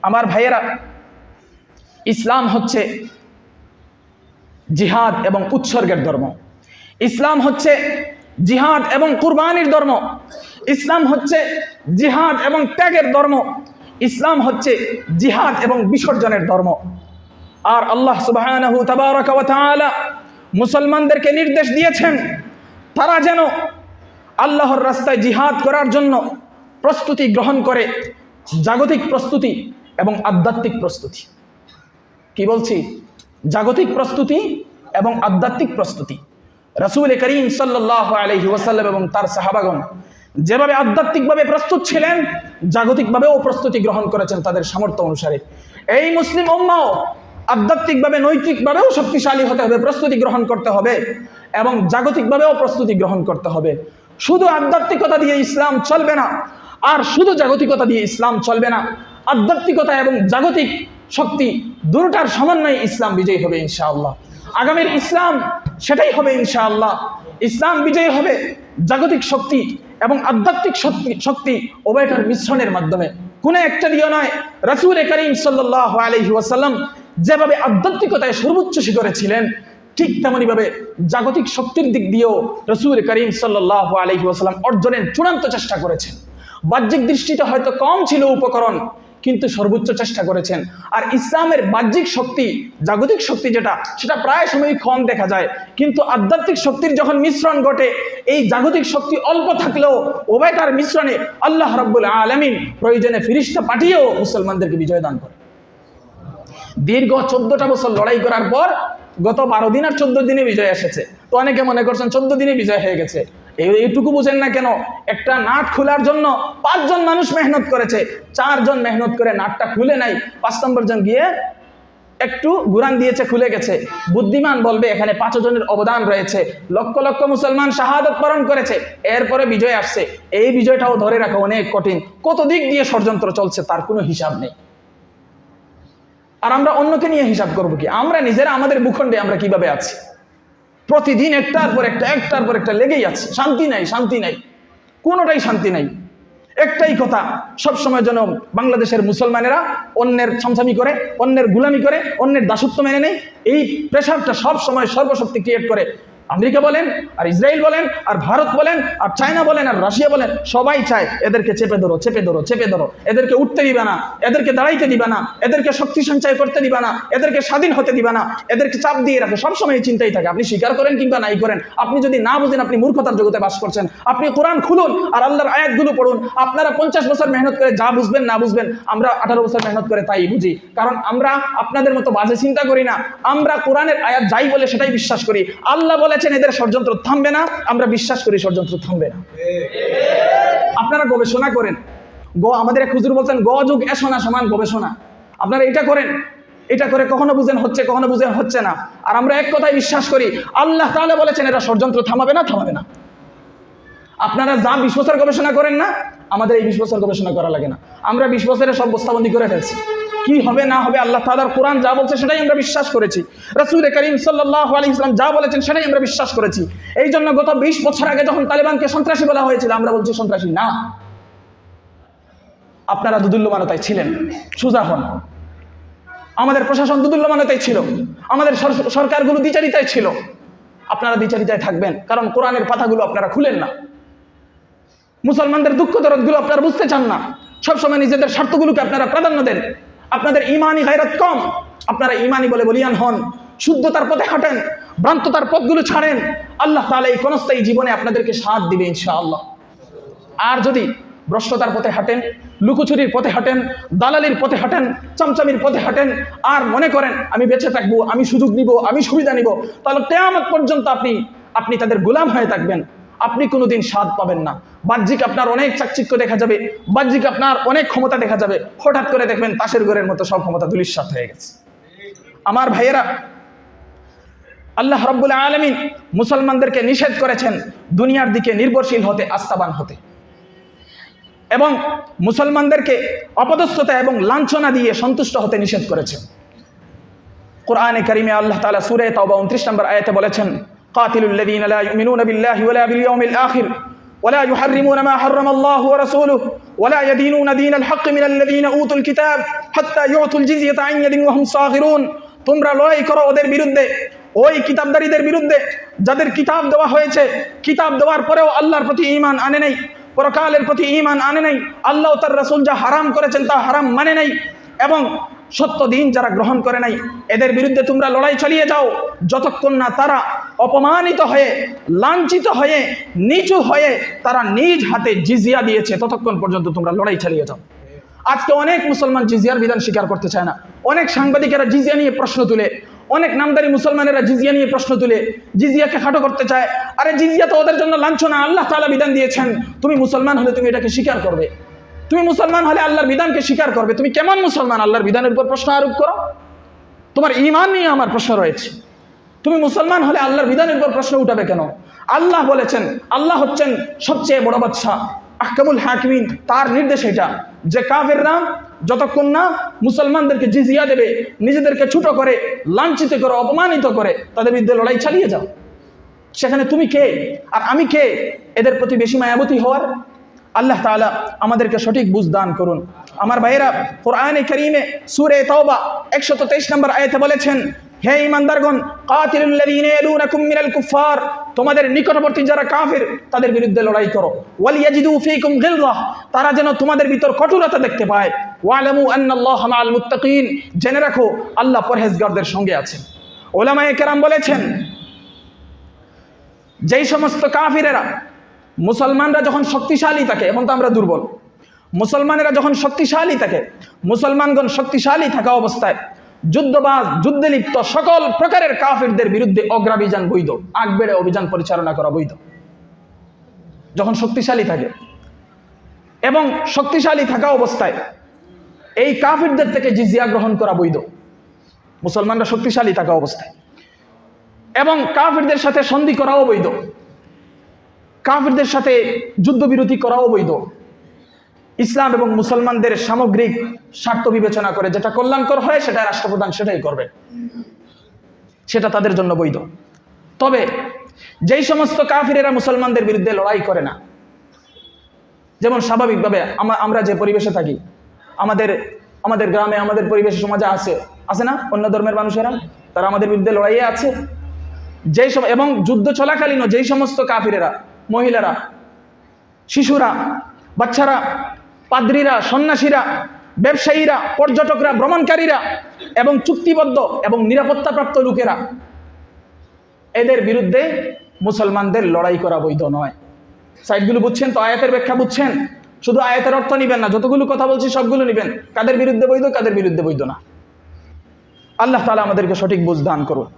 আমার ভাইয়েরা, ইসলাম হচ্ছে জিহাদ এবং উৎসর্গের ধর্ম। ইসলাম হচ্ছে জিহাদ এবং কুরবানির ধর্ম। ইসলাম হচ্ছে জিহাদ এবং ত্যাগের ধর্ম। ইসলাম হচ্ছে জিহাদ এবং বিসর্জনের ধর্ম। আর আল্লাহ সুবহানাহু তাবারাকা ওয়া তাআলা মুসলমানদেরকে নির্দেশ দিয়েছেন তারা যেন আল্লাহর রাস্তায় জিহাদ করার জন্য প্রস্তুতি গ্রহণ করে, জাগতিক প্রস্তুতি এবং আধ্যাত্মিক প্রস্তুতি। কি বলছি? জাগতিক প্রস্তুতি এবং আধ্যাত্মিক প্রস্তুতি। রাসূল করিম সাল্লাল্লাহু আলাইহি ওয়াসাল্লাম এবং তার সাহাবাগণ যেভাবে আধ্যাত্মিকভাবে প্রস্তুত ছিলেন, জাগতিকভাবেও প্রস্তুতি গ্রহণ করেছেন তাদের সামর্থ্য অনুসারে। এই মুসলিম উম্মাও আধ্যাত্মিকভাবে, নৈতিকভাবেও শক্তিশালী হতে হবে, প্রস্তুতি গ্রহণ করতে হবে এবং জাগতিকভাবেও প্রস্তুতি গ্রহণ করতে হবে। শুধু আধ্যাত্মিকতা দিয়ে ইসলাম চলবে না, আর শুধু জাগতিকতা দিয়ে ইসলাম চলবে না। আধ্যাত্মিকতা এবং জাগতিক শক্তি দুটোটার সমন্বয়ে ইসলাম বিজয়ী হবে ইনশাআল্লাহ। আগামীর ইসলাম সেটাই হবে ইনশাআল্লাহ। ইসলাম বিজয়ী হবে জাগতিক শক্তি এবং আধ্যাত্মিক শক্তি উভয়টার মিশ্রণের মাধ্যমে, কোনো একটা দিয়ে নয়। রাসূল করিম সাল্লাল্লাহু আলাইহি ওয়াসাল্লাম যেভাবে আধ্যাত্মিকতায় সর্বোচ্চ শিখরে ছিলেন, ঠিক তেমনিভাবে জাগতিক শক্তির দিক দিয়েও রাসূল করিম সাল্লাল্লাহু আলাইহি ওয়াসাল্লাম অর্জনের চূড়ান্ত চেষ্টা করেছেন। বাহ্যিক দৃষ্টিতে হয়তো কম ছিল উপকরণ, কিন্তু সর্বোচ্চ চেষ্টা করেছেন। আর ইসলামের বাহ্যিক শক্তি, জাগতিক শক্তি যেটা, সেটা প্রায় সময় কম দেখা যায়, কিন্তু আধ্যাত্মিক শক্তির যখন মিশ্রণ ঘটে, এই জাগতিক শক্তি অল্প থাকলেও উভয়টার মিশ্রণে আল্লাহ রাব্বুল আলামিন প্রয়োজনে ফেরেশতা পাঠিয়েও মুসলমানদেরকে বিজয় দান করে। দীর্ঘ 14টা বছর লড়াই করার পর গত 12 দিন আর 14 দিনে বিজয় এসেছে। তো অনেকে মনে করছেন 14 দিনে বিজয় হয়ে গেছে। এইটুকু বুঝেন না কেন? একটা নাট খোলার জন্য 5 জন মানুষ মেহনত করেছে, 4 জন মেহনত করে নাটটা খুলে নাই, 5 নম্বর জন গিয়ে একটু ঘুরান দিয়েছে, খুলে গেছে। বুদ্ধিমান বলবে এখানে 5 জনের অবদান রয়েছে, লক্ষ লক্ষ মুসলমান শাহাদাত বরণ করেছে, এরপরে বিজয় আসছে। এই বিজয়টাও ধরে রাখা অনেক কঠিন। কত দিক দিয়ে ষড়যন্ত্র চলছে তার কোনো হিসাব নেই। আর আমরা অন্যকে নিয়ে হিসাব করবো কি? আমরা নিজেরা আমাদের ভূখণ্ডে আমরা কিভাবে আছি? প্রতিদিন একটার পর একটা লেগেই আছে। শান্তি নাই, শান্তি নাই, কোনোটাই শান্তি নাই। একটাই কথা সবসময় যেন বাংলাদেশের মুসলমানেরা অন্যের ছামছামি করে, অন্যের গুলামি করে, অন্যের দাসত্ব মেনে নেয়। এই প্রেশারটা সবসময় সর্বশক্তি ক্রিয়েট করে। আমেরিকা বলেন, আর ইসরায়েল বলেন, আর ভারত বলেন, আর চায়না বলেন, আর রাশিয়া বলেন, সবাই চায় এদেরকে চেপে ধরো, চেপে ধরো, চেপে ধরো। এদেরকে উঠতে দিবা না, এদেরকে দাঁড়াইতে দিবা না, এদেরকে শক্তি সঞ্চয় করতে দিবা না, এদেরকে স্বাধীন হতে দিবা না, এদেরকে চাপ দিয়ে রাখো। সবসময় এই চিন্তাই থাকে। আপনি স্বীকার করেন কিংবা নাই করেন, আপনি যদি না বুঝেন আপনি মূর্খতার জগতে বাস করছেন। আপনি কোরআন খুলুন আর আল্লাহর আয়াতগুলো পড়ুন। আপনারা 50 বছর মেহনত করে যা বুঝবেন না বুঝবেন, আমরা 18 বছর মেহনত করে তাই বুঝি। কারণ আমরা আপনাদের মতো বাজে চিন্তা করি না। আমরা কোরআনের আয়াত যাই বলে সেটাই বিশ্বাস করি। আল্লাহ বলেছেন এদের ষড়যন্ত্র থামবে না, আমরা বিশ্বাস করি ষড়যন্ত্র থামবে না। আপনারা গবেষণা করেন। আমাদের এক হুজুর বলছেন গ যুগ এসনা সমান গবেষণা। আপনারা এটা করেন, এটা করে কখনো বুঝেন হচ্ছে, কখনো বুঝেন হচ্ছে না। আর আমরা এক কথাই বিশ্বাস করি, আল্লাহ তাআলা বলেছেন এরা ষড়যন্ত্র থামাবে না, থামাবে না। আপনারা যা 20 বছর গবেষণা করেন না, আমাদের এই 20 বছর গবেষণা করা লাগে না। আমরা 20 বছরে সব বস্তাবন্দি করে ফেলছি। কি হবে না হবে আল্লাহ তাআলার কোরআন যা বলছে সেটাই আমরা বিশ্বাস করেছি। রাসূল করিম সাল্লাল্লাহু আলাইহি ওয়াসাল্লাম যা বলেছেন সেটাই আমরা বিশ্বাস করেছি। এই জন্য গত 20 বছর আগে যখন তালেবানকে সন্ত্রাসী বলা হয়েছিল, আমরা বলছি সন্ত্রাসী না। আপনারা দুদুল্যমানতায় ছিলেন, সোজা হন। আমাদের প্রশাসন দুদুল্যমানতায় ছিল, আমাদের সরকারগুলো দ্বিচারিতায় ছিল। আপনারা দ্বিচারিতায় থাকবেন, কারণ কোরআনের পাতাগুলো আপনারা খুলেন না। মুসলমানদের দুঃখ দরদগুলো আপনারা বুঝতে চান না। সবসময় নিজেদের স্বার্থগুলোকে আপনারা প্রাধান্য দেন। আপনাদের ইমানি গায়রত কম। আপনারা ইমানি বলে বলিয়ান হন, শুদ্ধতার পথে হাঁটেন, ভ্রান্ততার পথগুলো ছাড়েন। আল্লাহ তাআলা এই ক্ষণস্থায়ী জীবনে আপনাদেরকে সাথ দিবে ইনশাআল্লাহ। আর যদি ভ্রষ্টতার পথে হাঁটেন, লুকোচুরির পথে হাঁটেন, দালালির পথে হাঁটেন, চামচামির পথে হাঁটেন, আর মনে করেন আমি বেঁচে থাকবো, আমি সুযোগ নিব, আমি সুবিধা নিব, তাহলে কিয়ামত পর্যন্ত আপনি তাদের গোলাম হয়ে থাকবেন। আপনি কোনোদিন স্বাদ পাবেন না। বাহ্যিক আপনার অনেক চাকচিক্য দেখা যাবে, বাহ্যিক আপনার অনেক ক্ষমতা দেখা যাবে, হঠাৎ করে দেখবেন তাসের ঘরের মতো সব ক্ষমতা ধূলিসাৎ হয়ে গেছে। আমার ভাইয়েরা, আল্লাহ রাব্বুল আলামিন মুসলমানদেরকে নিষেধ করেছেন দুনিয়ার দিকে নির্ভরশীল হতে, আস্থাবান হতে, এবং মুসলমানদেরকে অপদস্থতা এবং লাঞ্ছনা দিয়ে সন্তুষ্ট হতে নিষেধ করেছেন। কোরআনে কারিমে আল্লাহ তাআলা সূরা তাওবা 29 নম্বর আয়াতে বলেছেন, কাতিলুল লাযীনা লা ইউমিনুনা বিল্লাহি ওয়ালা বিল ইয়াউমিল আখির ولا يحرمون ما حرم الله ورسوله ولا يدينون دين الحق من الذين اوتوا الكتاب حتى يعطوا الجزية عن يد وهم صاغرون। তোমরা লড়াই করো ওদের বিরুদ্ধে, ওই কিতাবদারীদের বিরুদ্ধে যাদের কিতাব দেওয়া হয়েছে, কিতাব দেওয়ার পরেও আল্লাহর প্রতি ঈমান আনে নাই, পরকালের প্রতি ঈমান আনে নাই, আল্লাহ তার রাসূল যা হারাম করেছেন তা হারাম মানে নাই, এবং সত্য দিন যারা গ্রহণ করে নাই, এদের বিরুদ্ধে তোমরা লড়াই চালিয়ে যাও যতক্ষণ না তারা অপমানিত হয়ে, লাঞ্ছিত হয়ে, নিচু হয়ে তারা নিজ হাতে জিজিয়া দিয়েছে, ততক্ষণ পর্যন্ত তোমরা লড়াই চালিয়ে যাও। আজকে অনেক মুসলমান জিজিয়ার বিধান স্বীকার করতে চায় না। অনেক সাংবাদিকেরা জিজিয়া নিয়ে প্রশ্ন তুলে, অনেক নামদারি মুসলমানেরা জিজিয়া নিয়ে প্রশ্ন তুলে জিজিয়াকে খাটো করতে চায়। আরে জিজিয়া তো ওদের জন্য লাঞ্ছনা, আল্লাহ তাআলা বিধান দিয়েছেন, তুমি মুসলমান হলে তুমি এটাকে স্বীকার করবে, তুমি মুসলমান হলে আল্লাহর বিধানকে স্বীকার করবে। তুমি কেমন মুসলমান আল্লাহর বিধানের উপর প্রশ্ন আরোপ করো? তোমার ঈমান নিয়ে আমার প্রশ্ন রয়েছে। তুমি মুসলমান হলে আল্লাহর বিধানের উপর প্রশ্ন উঠাবে কেন? আল্লাহ বলেছেন, আল্লাহ হচ্ছেন সবচেয়ে বড় বাদশা, আহকামুল হাকিমিন, তার নির্দেশ এটা যে কাফেররা যতক্ষণ না মুসলমানদেরকে জিজিয়া দেবে, নিজেদেরকে ছোট করে, লাঞ্ছিত করে, অপমানিত করে তাদের বিরুদ্ধে লড়াই চালিয়ে যাও। সেখানে তুমি কে আর আমি কে এদের প্রতি বেশি মায়াবতী হওয়ার? আল্লাহ তাআলা আমাদেরকে সঠিক বুঝ দান করুন। আমার ভাইয়েরা, কোরআনে কারীমে সূরা তাওবা 123 নম্বর আয়াতে বলেছেন, হে ঈমানদারগণ, কাতিলুল লাযীনা ইয়ালুনাকুম মিনাল কুফফার, তোমাদের নিকটবর্তী যারা কাফির তাদের বিরুদ্ধে লড়াই করো। ওয়াল ইয়াজিদু ফীকুম গিলযা, তারা যেন তোমাদের ভিতর কঠোরতা দেখতে পায়। ওয়ালামু আন্নাল্লাহা মাআল মুত্তাকিন, জেনে রাখো আল্লাহ পরহেজগারদের সঙ্গে আছেন। উলামায়ে কেরাম বলেছেন, যেই সমস্ত কাফিরেরা, মুসলমানরা যখন শক্তিশালী থাকে, এখন তো আমরা দুর্বল, মুসলমানেরা যখন শক্তিশালী থাকে, মুসলমানগণ শক্তিশালী থাকা অবস্থায় যুদ্ধবাজ, যুদ্ধে লিপ্ত সকল প্রকারের কাফিরদের বিরুদ্ধে অগ্রাভিযান বৈধ, আগ বেড়ে অভিযান পরিচালনা করা বৈধ। যখন শক্তিশালী থাকে এবং শক্তিশালী থাকা অবস্থায় এই কাফিরদের থেকে জিজিয়া গ্রহণ করা বৈধ, মুসলমানরা শক্তিশালী থাকা অবস্থায়, এবং কাফিরদের সাথে সন্ধি করাও বৈধ, কাফিরদের সাথে যুদ্ধবিরতি করাও বৈধ। ইসলাম এবং মুসলমানদের সামগ্রিক স্বার্থ বিবেচনা করে যেটা কল্যাণকর হয় সেটা রাষ্ট্রপ্রধান সেটাই করবে, সেটা তাদের জন্য বৈধ। তবে যেই সমস্ত কাফিরেরা মুসলমানদের বিরুদ্ধে লড়াই করে না, যেমন স্বাভাবিকভাবে আমরা যে পরিবেশে থাকি, আমাদের গ্রামে, আমাদের পরিবেশে, সমাজে আছে না অন্য ধর্মের মানুষেরা, তারা আমাদের বিরুদ্ধে লড়াইয়ে আছে। এবং যুদ্ধ চলাকালীন যেই সমস্ত কাফিরেরা, মহিলারা, শিশুরা, বাচ্চারা, পাদ্রীরা, সন্ন্যাসীরা, ব্যবসায়ীরা, পর্যটকরা, ভ্রমণকারীরা এবং চুক্তিবদ্ধ এবং নিরাপত্তাপ্রাপ্ত লোকেরা, এদের বিরুদ্ধে মুসলমানদের লড়াই করা বৈধ নয়। সাইডগুলো বুঝছেন তো? আয়াতের ব্যাখ্যা বুঝছেন? শুধু আয়াতের অর্থ নিবেন না, যতগুলো কথা বলছি সবগুলো নিবেন, কাদের বিরুদ্ধে বৈধ, কাদের বিরুদ্ধে বৈধ না। আল্লাহ তাআলা আমাদেরকে সঠিক বুঝ দান করুন।